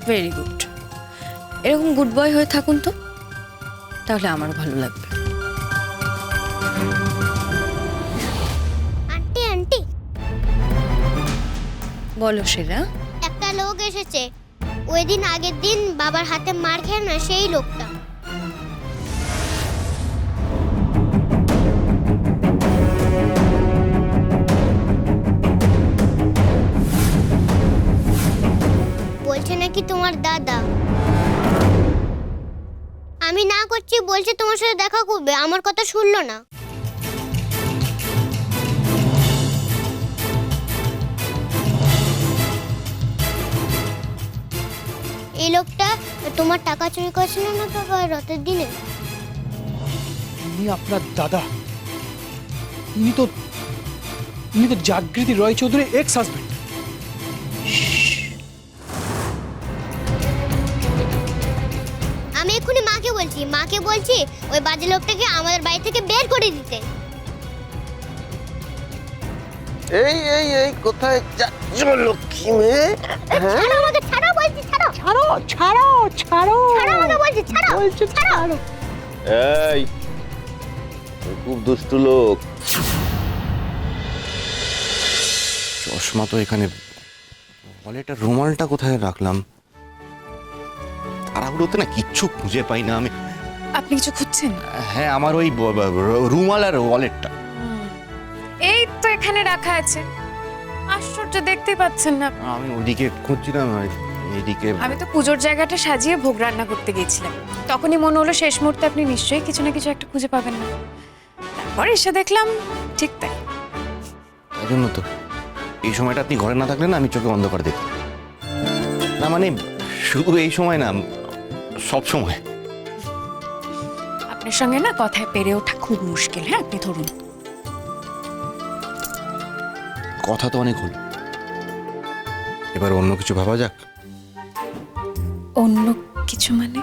Very good. এরকম good boy হয়ে থাকুন তো, তাহলে আমার ভালো লাগবে। আন্টি আন্টি, বলো সেরা। একটা লোক এসেছে, ওই দিন আগের দিন বাবার হাতে মার খেয়ে না, সেই লোকটা। বলছে নাকি তোমার দাদা। আমি না করছি বলছে তোমার সাথে দেখা করবে, আমার কথা শুনলো না। এই লোকটা তোমার টাকা চুরি করেছিল না বাবা রাতের দিনে? ইনি আপনার দাদা? ইনি তো জাগৃতি রয় চৌধুরী এক্স হাজবেন্ড। আমি এক্ষুনি মাকে বলছি ওই বাজে লোকটাকে আমাদের বাড়ি থেকে বের করে দিতে। এই এই এই কোথায় যাচ্ছ লক্ষ্মী মেয়ে? ছাড়ো আমাকে, ছাড়ো বলছি, ছাড়ো ছাড়ো ছাড়ো ছাড়ো ছাড়ো আমাকে বলছি, ছাড়ো বলছে ছাড়ো। এই তুই খুব দুষ্টু লোক। চশমা তো এখানে, বলে এটা রুমালটা কোথায় রাখলাম? তাড়াহুড়োতে না কিচ্ছু খুঁজে পাই না আমি। আপনি কিছু খুঁজছেন? হ্যাঁ, আমার ওই রুমাল আর ওয়ালেটটা। এই তো এখানে রাখা আছে। আশ্চর্য, দেখতে পাচ্ছেন না? আমি ওদিকে খুঁজছিলাম, এদিকে। আমি তো পুজোর জায়গাটা সাজিয়ে ভোগ রান্না করতে গিয়েছিলাম, তখনই মনে হলো শেষ মুহূর্তে আপনি নিশ্চয়ই কিছু না কিছু একটা খুঁজে পাবেন না। তারপর এসে দেখলাম ঠিক তাই। তাই জন্য তো এই সময়টা আপনি ঘরে না থাকলে না আমি চোখে অন্ধকার দেখি। না মানে শুধু এই সময় না, সব সময়। আপনার সঙ্গে না কথায় পেরে ওঠা খুব মুশকিল। হ্যাঁ, আপনি ধরুন। কথা তো অনেক হলো, এবার অন্য কিছু ভাবা যাক। অন্য কিছু মানে?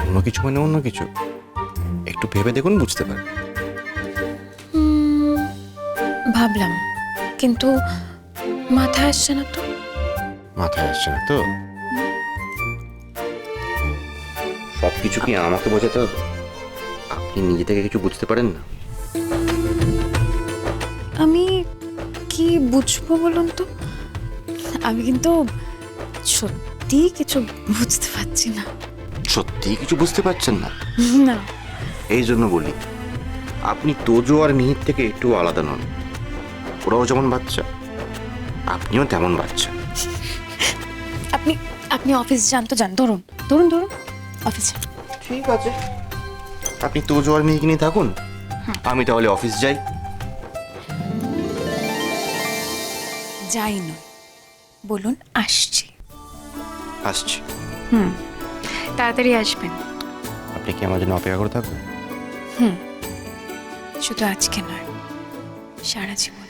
অন্য কিছু মানে অন্য কিছু একটু ভেবে দেখুন, বুঝতে পারবেন। ভাবলাম, কিন্তু মাথায় আসছে না তো। মাথায় আসছে না তো? সবকিছু কি আমাকে বোঝাতে হবে? আপনি নিজে থেকে কিছু বুঝতে পারেন না? আমি কি বুঝবো বলুন তো? আমি কিন্তু সত্যি কিছু বুঝতে পারছি না। সত্যি কিছু বুঝতে পারছেন না? না। এই জন্য বলি, আপনি তোজো আর মিহির থেকে একটু আলাদা নন। ওরাও যেমন বাচ্চা, আপনিও তেমন বাচ্চা। আপনি আপনি অফিস যান তো, যান। ধরুন ধরুন ধরুন অফিসে। ঠিক আছে, আপনি তোজো আর মিহিকে নিয়ে থাকুন, আমি তাহলে অফিস যাই। যাই নয়, বলুন আসছি। আসছি। তাড়াতাড়ি আসবেন। আপনি কি আমার জন্য অপেক্ষা করে থাকবেন? শুধু আজকে নয়, সারা জীবন।